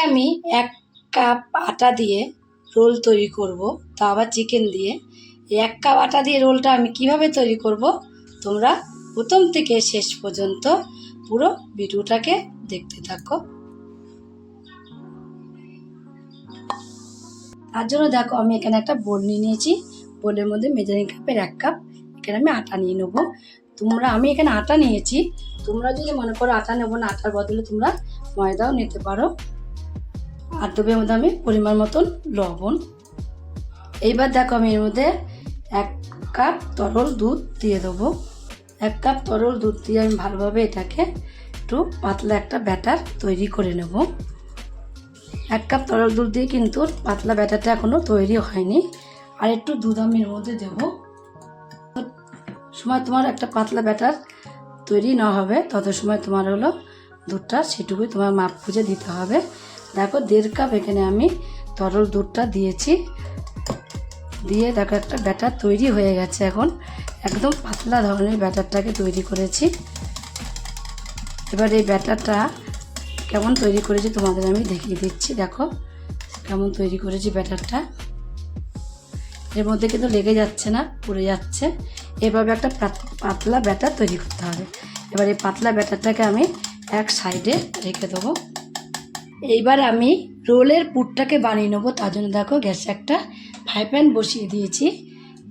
আমি 1 কাপ আটা দিয়ে রোল তৈরি করব, তা আবার চিকেন দিয়ে। এই 1 কাপ আটা দিয়ে রোলটা আমি কিভাবে তৈরি করব, তোমরা প্রথম থেকে শেষ পর্যন্ত পুরো ভিডিওটাকে দেখতে থাকো। তার জন্য দেখো আমি এখানে একটা বোল নিয়ে নিয়েছি। বোলের মধ্যে মেজারিং কাপের 1 কাপ এখানে আমি আটা নিয়ে নেবো। আমি এখানে আটা নিয়েছি, তোমরা যদি মনে করো আটা নেবো না, আটার বদলে তোমরা ময়দাও নিতে পারো। আর দেবো এর মধ্যে আমি পরিমাণ মতন লবণ। এইবার দেখো আমি এর মধ্যে 1 কাপ তরল দুধ দিয়ে দেবো। 1 কাপ তরল দুধ দিয়ে আমি ভালোভাবে এটাকে একটু পাতলা একটা ব্যাটার তৈরি করে নেব। 1 কাপ তরল দুধ দিয়ে কিন্তু পাতলা ব্যাটারটা এখনও তৈরি হয়নি। আর একটু দুধ আমি এর মধ্যে দেবো। সময় তোমার একটা পাতলা ব্যাটার তৈরি না হবে, তত সময় তোমার হলো দুধটা সেটুকুই তোমার মাপ বুঝে দিতে হবে। দেখো 1.5 কাপ এখানে আমি তরল দুধটা দিয়েছি, দিয়ে দেখো একটা ব্যাটার তৈরি হয়ে গেছে। এখন একদম পাতলা ধরনের ব্যাটারটাকে তৈরি করেছি। এবার এই ব্যাটারটা কেমন তৈরি করেছি তোমাদের আমি দেখিয়ে দিচ্ছি। দেখো কেমন তৈরি করেছি ব্যাটারটা, এর মধ্যে কিন্তু লেগে যাচ্ছে না, পড়ে যাচ্ছে। এভাবে একটা পাতলা ব্যাটার তৈরি করতে হবে। এবার এই পাতলা ব্যাটারটাকে আমি এক সাইডে রেখে দেবো। এইবার আমি রোলের পুরটাকে বানিয়ে নেবো। তার জন্য দেখো গ্যাসে একটা ফ্রাই প্যান বসিয়ে দিয়েছি।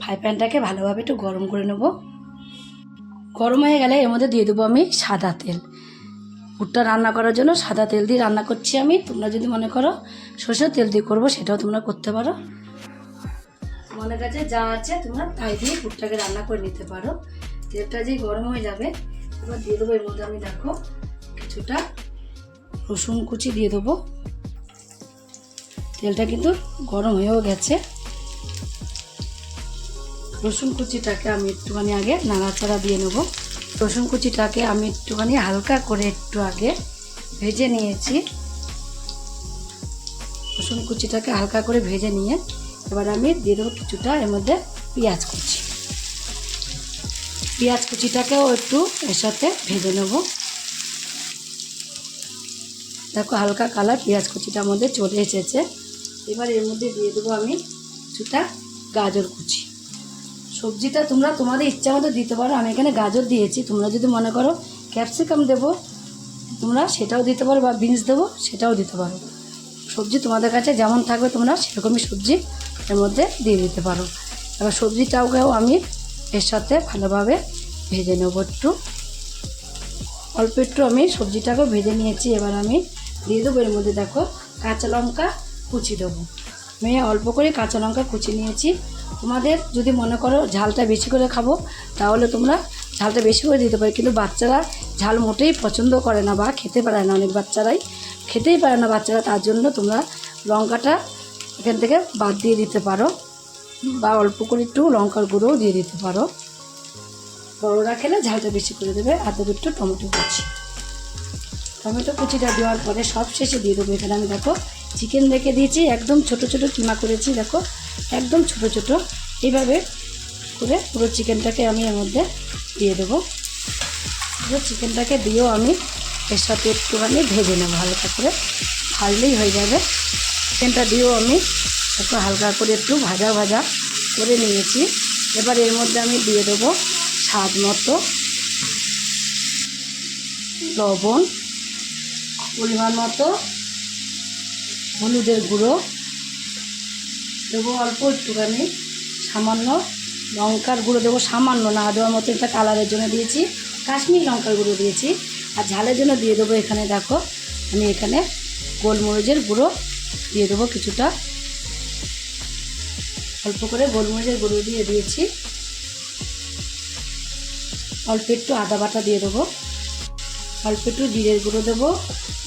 ফ্রাই প্যানটাকে ভালোভাবে একটু গরম করে নেব। গরম হয়ে গেলে এর মধ্যে দিয়ে দেবো আমি সাদা তেল। পুরটা রান্না করার জন্য সাদা তেল দিয়ে রান্না করছি আমি। তোমরা যদি মনে করো সরষের তেল দিয়ে করবো, সেটাও তোমরা করতে পারো। তোমাদের কাছে যা আছে তোমরা তাই দিয়ে পুরটাকে রান্না করে নিতে পারো। তেলটা যে গরম হয়ে যাবে, এবার দিয়ে দেবো এর মধ্যে আমি দেখো কিছুটা রসুন কুচি দিয়ে দেবো। তেলটা কিন্তু গরম হয়েও গেছে। রসুন কুচিটাকে আমি একটুখানি আগে নাড়াচাড়া দিয়ে নেব। রসুন কুচিটাকে আমি একটুখানি হালকা করে একটু আগে ভেজে নিয়েছি। রসুন কুচিটাকে হালকা করে ভেজে নিয়ে এবার আমি দিয়ে দেবো কিছুটা এর মধ্যে পেঁয়াজ কুচি। পেঁয়াজ কুচিটাকেও একটু এর সাথে ভেজে নেব। দেখো হালকা কালার পেঁয়াজ কুচিটার মধ্যে চলে এসেছে। এবার এর মধ্যে দিয়ে দেবো আমি কিছুটা গাজর কুচি। সবজিটা তোমরা তোমাদের ইচ্ছা মতো দিতে পারো। আমি এখানে গাজর দিয়েছি, তোমরা যদি মনে করো ক্যাপসিকাম দেবো তোমরা সেটাও দিতে পারো, বা বিনস দেবো সেটাও দিতে পারো। সবজি তোমাদের কাছে যেমন থাকবে তোমরা সেরকমই সবজি এর মধ্যে দিয়ে দিতে পারো। এবার সবজিটাকেও আমি এর সাথে ভালোভাবে ভেজে নেব। অল্প একটু আমি সবজিটাকেও ভেজে নিয়েছি। এবার আমি দিয়ে দেবো এর মধ্যে দেখো কাঁচা লঙ্কা কুচি দেবো। আমি অল্প করে কাঁচা লঙ্কা কুচি নিয়েছি। তোমাদের যদি মনে করো ঝালটা বেশি করে খাবো, তাহলে তোমরা ঝালটা বেশি করে দিতে পারো। কিন্তু বাচ্চারা ঝাল মোটেই পছন্দ করে না, বা খেতে পারে না, অনেক বাচ্চারাই খেতেই পারে না বাচ্চারা। তার জন্য তোমরা লঙ্কাটা এখান থেকে বাদ দিয়ে দিতে পারো, বা অল্প করে একটু লঙ্কার গুঁড়োও দিয়ে দিতে পারো। বড়োরা খেলে ঝালটা বেশি করে দেবে। আর দেবো একটু টমেটো কুচি। টমেটো কুচিটা দেওয়ার পরে সব শেষে দিয়ে দেবো এখানে আমি দেখো চিকেন রেখে দিয়েছি, একদম ছোট ছোট কিমা করেছি। দেখো একদম ছোট ছোট এইভাবে করে পুরো চিকেনটাকে আমি এর মধ্যে দিয়ে দেবো। পুরো চিকেনটাকে দিয়েও আমি এর সাথে একটুখানি ভেজে নেবো, হালকা করে ভাজলেই হয়ে যাবে। চিকেনটা দিয়েও আমি একটু হালকা করে একটু ভাজা ভাজা করে নিয়েছি। এবার এর মধ্যে আমি দিয়ে দেবো স্বাদ মতো লবণ, পরিমাণ মতো হলুদের গুঁড়ো দেবো, অল্প একটুখানি সামান্য লঙ্কার গুঁড়ো দেবো, সামান্য না দেওয়ার মতো, এটা কালারের জন্য দিয়েছি। কাশ্মীর লঙ্কার গুঁড়ো দিয়েছি। আর ঝালের জন্য দিয়ে দেবো এখানে দেখো আমি এখানে গোলমরিচের গুঁড়ো দিয়ে দেবো কিছুটা, অল্প করে গোলমরিচের গুঁড়ো দিয়ে দিয়েছি। অল্প একটু আদা বাটা দিয়ে দেবো, অল্প একটু জিরের গুঁড়ো দেবো,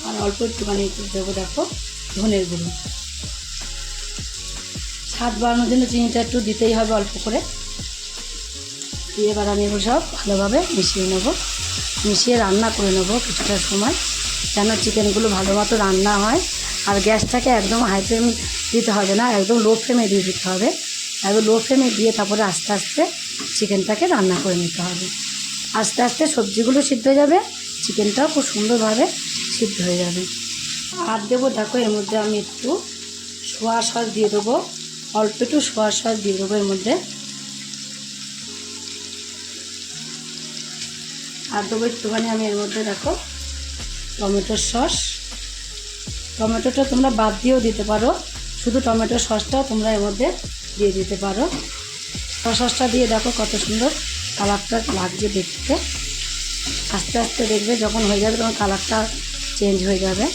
আর অল্প একটুখানি দেবো দেখো ধনের গুঁড়ো। স্বাদ বাড়ানোর জন্য চিনিটা একটু দিতেই হবে অল্প করে। দিয়ে এবার আমি এগুলো সব ভালোভাবে মিশিয়ে নেব। মিশিয়ে রান্না করে নেব কিছুটা সময়, যেন চিকেনগুলো ভালো মতো রান্না হয়। আর গ্যাসটাকে একদম হাই ফ্লেম দিতে হবে না, একদম লো ফ্লেমে দিয়ে দিতে হবে। একদম লো ফ্লেমে দিয়ে তারপরে আস্তে আস্তে চিকেনটাকে রান্না করে নিতে হবে। আস্তে আস্তে সবজিগুলো সিদ্ধ হয়ে যাবে, চিকেনটাও খুব সুন্দরভাবে সিদ্ধ হয়ে যাবে। আর দেবো দেখো এর মধ্যে আমি একটু সোয়া সস দিয়ে দেবো, অল্প একটু সোয়া সস দিয়ে দেবো এর মধ্যে। আর দেবো একটুখানি আমি এর মধ্যে দেখো টমেটোর সস। টমেটোটা তোমরা বাদ দিয়েও দিতে পারো, শুধু টমেটো সসটাও তোমরা এর মধ্যে দিয়ে দিতে পারো। সসটা দিয়ে দেখো কত সুন্দর কালারটা লাগছে দেখতে। আস্তে আস্তে দেখবে যখন হয়ে যাবে তখন কালারটা চেঞ্জ হয়ে যাবে।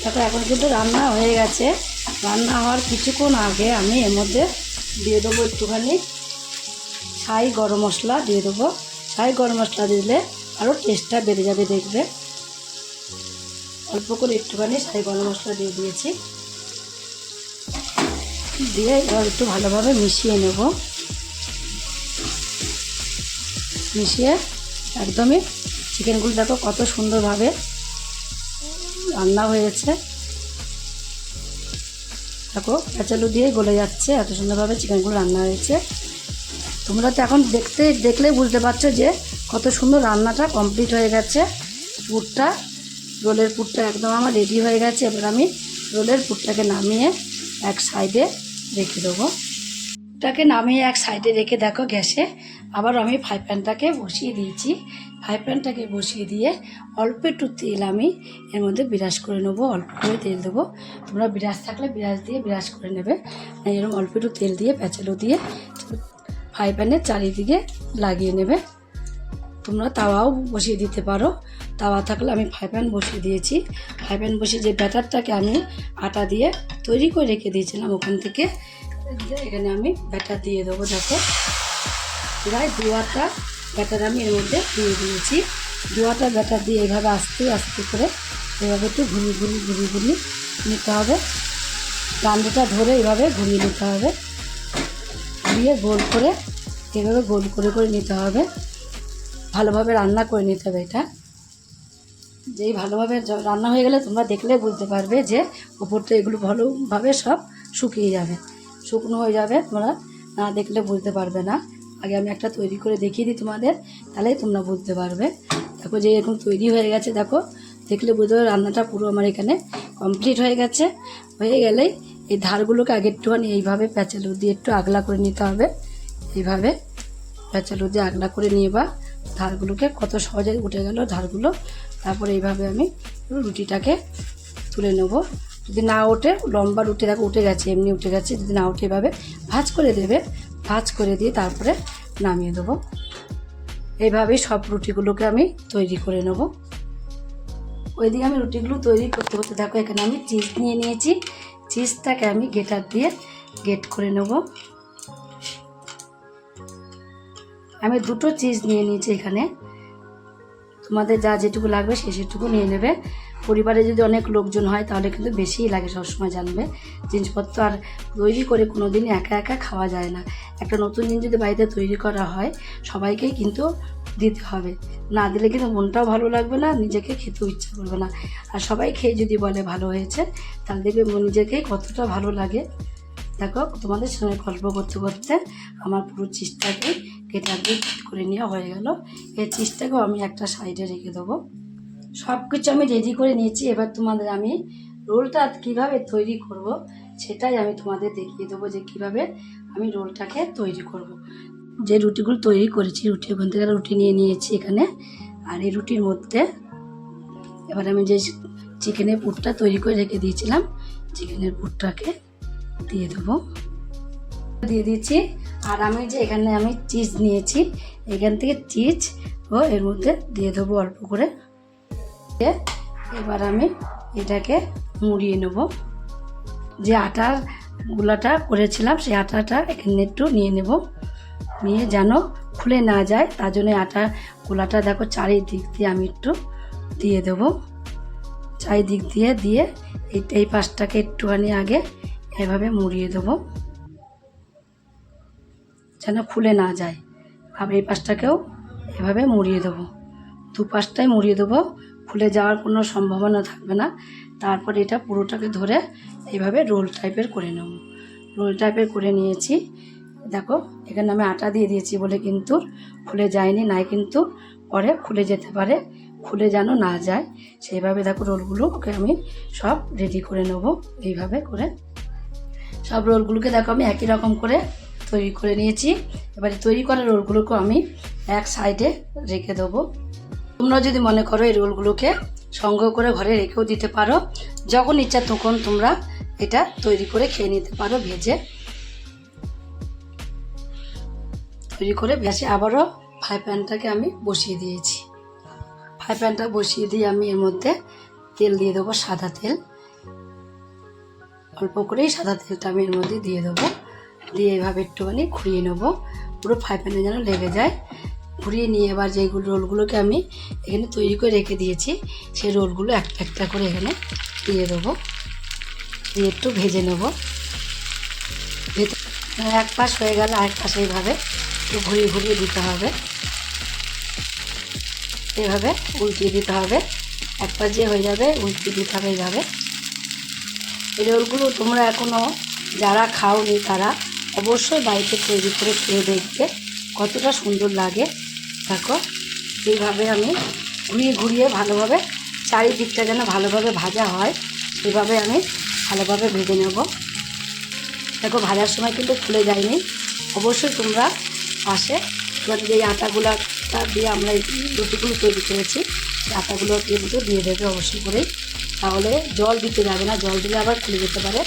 দেখো এখন কিন্তু রান্না হয়ে গেছে। রান্না হওয়ার কিছুক্ষণ আগে আমি এর মধ্যে দিয়ে দেবো একটুখানি ছাই গরম মশলা দিয়ে দেবো। ছাই গরম মশলা দিলে আরও টেস্টটা বেড়ে যাবে দেখবে। অল্প করে একটুখানি ছাই গরম মশলা দিয়ে দিয়েছি, দিয়ে এবার একটু ভালোভাবে মিশিয়ে নেব। মিশিয়ে একদমই চিকেনগুলো দেখো কত সুন্দরভাবে রান্না হয়েছে। দেখো কাঁচালু দিয়ে গলে যাচ্ছে, এত সুন্দরভাবে চিকেনগুলো রান্না হয়েছে। তোমরা তো এখন দেখলেই বুঝতে পারছো যে কত সুন্দর রান্নাটা কমপ্লিট হয়ে গেছে। পুরটা, রোলের পুরটা একদম আমার রেডি হয়ে গেছে। এবার আমি রোলের পুরটাকে নামিয়ে এক সাইডে রেখে দেবো। পুরটাকে নামিয়ে এক সাইডে রেখে দেখো গ্যাসে আবার আমি ফ্রাই প্যানটাকে বসিয়ে দিয়েছি। ফ্রাই প্যানটাকে বসিয়ে দিয়ে অল্প একটু তেল আমি এর মধ্যে বিরাজ করে নেবো। অল্প করে তেল দেবো, তোমরা বিরাজ থাকলে বিরাজ দিয়ে বিরাজ করে নেবে। এরকম অল্প একটু তেল দিয়ে প্যাঁচালো দিয়ে ফ্রাই প্যানের চারিদিকে লাগিয়ে নেবে। তোমরা তাওয়াও বসিয়ে দিতে পারো, তাওয়া থাকলে আমি ফ্রাই প্যান বসিয়ে দিয়েছি। ফ্রাই প্যান বসিয়ে যে ব্যাটারটাকে আমি আটা দিয়ে তৈরি করে রেখে দিয়েছিলাম ওখান থেকে এখানে আমি ব্যাটার দিয়ে দেবো। দেখো প্রায় 2 আটা ব্যাটার আমি এর মধ্যে দিয়ে দিয়েছি। 2 আটা ব্যাটার দিয়ে এইভাবে আস্তে আস্তে করে এভাবে একটু ঘুরিয়ে নিতে হবে। ডান্ডিটা ধরে এইভাবে ঘুরিয়ে নিতে হবে, ঘুরিয়ে গোল করে এভাবে গোল করে নিতে হবে। ভালোভাবে রান্না করে নিতে হবে এটা। যেই ভালোভাবে রান্না হয়ে গেলে তোমরা দেখলে বুঝতে পারবে যে ওপরটা এগুলো ভালোভাবে সব শুকিয়ে যাবে, শুকনো হয়ে যাবে। তোমরা না দেখলে বুঝতে পারবে না। আগে আমি একটা তৈরি করে দেখিয়ে দিই তোমাদের, তাহলেই তোমরা বুঝতে পারবে। দেখো যে এরকম তৈরি হয়ে গেছে, দেখো দেখলে বুঝতে পারবে রান্নাটা পুরো আমার এখানে কমপ্লিট হয়ে গেছে। হয়ে গেলেই এই ধারগুলোকে আগে একটুখানি এইভাবে প্যাঁচালু দিয়ে একটু আগলা করে নিতে হবে। এইভাবে প্যাঁচালু দিয়ে আগলা করে নিয়ে বা ধারগুলোকে কত সহজে উঠে গেল ধারগুলো। তারপরে এইভাবে আমি রুটিটাকে তুলে নেব। যদি না ওঠে লম্বা রুটি দেখো উঠে গেছে, এমনি উঠে গেছে। যদি না ওঠে এভাবে ভাঁজ করে দেবে, ভাঁজ করে দিয়ে তারপরে নামিয়ে দেবো। এইভাবেই সব রুটিগুলোকে আমি তৈরি করে নেব। ওইদিকে আমি রুটিগুলো তৈরি করতে দেখো এখানে আমি চিজ নিয়ে নিয়েছি। চিজটাকে আমি গ্রেটার দিয়ে গ্রেট করে নেব। আমি 2টো চিজ নিয়ে নিয়েছি এখানে। তোমাদের যা যেটুকু লাগবে সেটুকু নিয়ে নেবে। পরিবারে যদি অনেক লোকজন হয় তাহলে কিন্তু বেশিই লাগে, সবসময় জানবে। জিনিসপত্র আর তৈরি করে কোনো দিন একা একা খাওয়া যায় না। একটা নতুন জিনিস যদি বাড়িতে তৈরি করা হয় সবাইকেই কিন্তু দিতে হবে, না দিলে কিন্তু মনটাও ভালো লাগবে না, নিজেকে খেতেও ইচ্ছা করবে না। আর সবাই খেয়ে যদি বলে ভালো হয়েছে তাহলে দেখবে নিজেকেই কতটা ভালো লাগে। দেখো তোমাদের সঙ্গে গল্প করতে করতে আমার পুরো চিজটাকে কেটে করে নেওয়া হয়ে গেল। এই চিজটাকেও আমি একটা সাইডে রেখে দেবো। সব কিছু আমি রেডি করে নিয়েছি। এবার তোমাদের আমি রোলটা কীভাবে তৈরি করব সেটাই আমি তোমাদের দেখিয়ে দেবো, যে কীভাবে আমি রোলটাকে তৈরি করব। যে রুটিগুলো তৈরি করেছি, রুটি ওখান থেকে রুটি নিয়ে নিয়েছি এখানে। আর এই রুটির মধ্যে এবার আমি যে চিকেনের পুরটা তৈরি করে রেখে দিয়েছিলাম চিকেনের পুরটাকে দিয়ে দেবো, দিয়ে দিয়েছি। আর আমি যে এখানে আমি চিজ নিয়েছি, এখান থেকে চিজ ও এর মধ্যে দিয়ে দেবো অল্প করে। এবার আমি এটাকে মুড়িয়ে নেব। যে আটার গুলাটা করেছিলাম সেই আটাটা এখানে একটু নিয়ে নেব, নিয়ে যেন খুলে না যায় তার জন্য আটা গোলাটা দেখো চারিদিক দিয়ে আমি একটু দিয়ে দেবো। চারিদিক দিয়ে এই পাশটাকে একটুখানি আগে এভাবে মুড়িয়ে দেবো যেন খুলে না যায়। আবার এই পাশটাকেও এভাবে মুড়িয়ে দেবো, 2 পাশটাই মুড়িয়ে দেবো, খুলে যাওয়ার কোনো সম্ভাবনা থাকবে না। তারপর এটা পুরোটাকে ধরে এইভাবে রোল টাইপের করে নেব। রোল টাইপের করে নিয়েছি। দেখো এখানে আমি আটা দিয়ে দিয়েছি বলে কিন্তু খুলে যায়নি, নাই কিন্তু পরে খুলে যেতে পারে। খুলে যেন না যায় সেইভাবে দেখো রোলগুলোকে আমি সব রেডি করে নেব। এইভাবে করে সব রোলগুলোকে দেখো আমি একই রকম করে তৈরি করে নিয়েছি। এবারে তৈরি করা রোলগুলোকে আমি এক সাইডে রেখে দেবো। তোমরা যদি মনে করো এই রোলগুলোকে সংগ্রহ করে ঘরে রেখেও দিতে পারো, যখন ইচ্ছা তখন তোমরা এটা তৈরি করে খেয়ে নিতে পারো ভেজে। তৈরি করে ভেজে আবারও ফ্রাই প্যানটাকে আমি বসিয়ে দিয়েছি। ফ্রাই প্যানটা বসিয়ে দিয়ে আমি এর মধ্যে তেল দিয়ে দেবো, সাদা তেল। অল্প করেই সাদা তেলটা আমি এর মধ্যে দিয়ে দেবো। দিয়ে এইভাবে একটুখানি ঘুরিয়ে নেবো, পুরো ফ্রাই প্যানে যেন লেগে যায়। ঘুরিয়ে নিয়ে এবার যেগুলো রোলগুলোকে আমি এখানে তৈরি করে রেখে দিয়েছি সেই রোলগুলো একটা একটা করে এখানে দিয়ে দেবো। দিয়ে একটু ভেজে নেব। এক পাশ হয়ে গেলে আরেক পাশে এইভাবে একটু ঘুরিয়ে ঘুরিয়ে দিতে হবে। এইভাবে উল্টিয়ে দিতে হবে, এক পাশ যে হয়ে যাবে উল্টিয়ে দিতে হবে এইভাবে। এই রোলগুলো তোমরা এখনও যারা খাওনি তারা অবশ্যই বাড়িতে তৈরি করে খেয়ে দেখবে কতটা সুন্দর লাগে। দেখো এইভাবে আমি ঘুরিয়ে ঘুরিয়ে ভালোভাবে চারিদিকটা যেন ভালোভাবে ভাজা হয় সেভাবে আমি ভালোভাবে ভেজে নেব। দেখো ভাজার সময় কিন্তু খুলে যায়নি। অবশ্যই তোমরা পাশে যে আটাগুলো দিয়ে আমরা এই রুটিগুলো তৈরি করেছি সেই আটাগুলো কিন্তু দিয়ে দেবে অবশ্যই করেই, তাহলে জল দিতে যাবে না, জল দিলে আবার খুলে যেতে পারে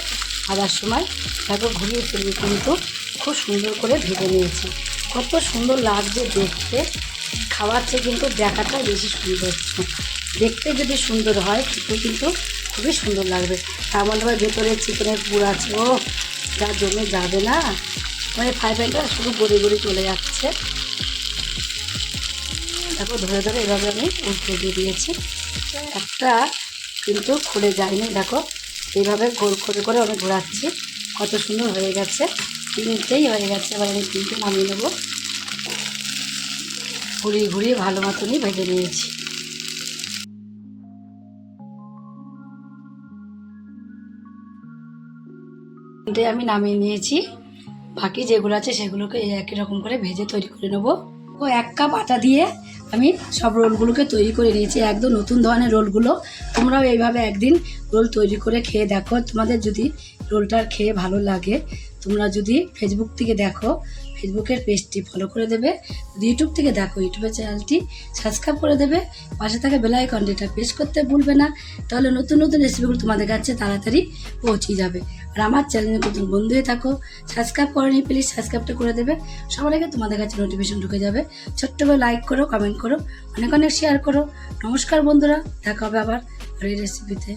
ভাজার সময়। দেখো ঘুরিয়ে ফিরিয়ে কিন্তু খুব সুন্দর করে ভেজে নিয়েছি। কত সুন্দর লাগছে দেখতে, খাওয়ার চেয়ে কিন্তু দেখাটা বেশি সুন্দর। দেখতে যদি সুন্দর হয় খেতে কিন্তু খুবই সুন্দর লাগবে। তেমন ভাবে ভেতরে চিকেনের পুর আছে, ও যা জমে যাবে না, মানে ফ্রাই প্যানটা শুধু গড়ে গড়ে চলে যাচ্ছে। দেখো ধরে ধরে এভাবে আমি উল্টে দিয়ে দিয়েছি, একটা কিন্তু খুলে যায়নি। দেখো এইভাবে গোল করে করে আমি ঘোরাচ্ছি, কত সুন্দর হয়ে গেছে। তিনটেই হয়ে গেছে, এবার আমি তিনটে নামিয়ে নেবো। ঘুরিয়ে ঘুরিয়ে ভালো মতনই ভেজে নিয়েছি। তিনটে আমি নামিয়ে নিয়েছি, বাকি যেগুলো আছে সেগুলোকে একই রকম করে ভেজে তৈরি করে নেবো। ও 1 কাপ আটা দিয়ে আমি সব রোলগুলোকে তৈরি করে নিয়েছি, একদম নতুন ধরনের রোলগুলো। তোমরাও এইভাবে একদিন রোল তৈরি করে খেয়ে দেখো। তোমাদের যদি রোলটার খেয়ে ভালো লাগে, তোমরা যদি ফেসবুক থেকে দেখো ফেসবুকের পেজটি ফলো করে দেবে, যদি ইউটিউব থেকে দেখো ইউটিউবের চ্যানেলটি সাবস্ক্রাইব করে দেবে, পাশে থাকা বেল আইকনটা প্রেস করতে ভুলবে না, তাহলে নতুন নতুন রেসিপিগুলো তোমাদের কাছে তাড়াতাড়ি পৌঁছে যাবে। আর আমার চ্যানেলে নতুন বন্ধু হয়ে থাকো, সাবস্ক্রাইব করেনি প্লিজ সাবস্ক্রাইবটা করে দেবে, সবার আগে তোমাদের কাছে নোটিফিকেশন ঢুকে যাবে। ছোট্ট করে লাইক করো, কমেন্ট করো, অনেক অনেক শেয়ার করো। নমস্কার বন্ধুরা, দেখা হবে আবার এই রেসিপিতে।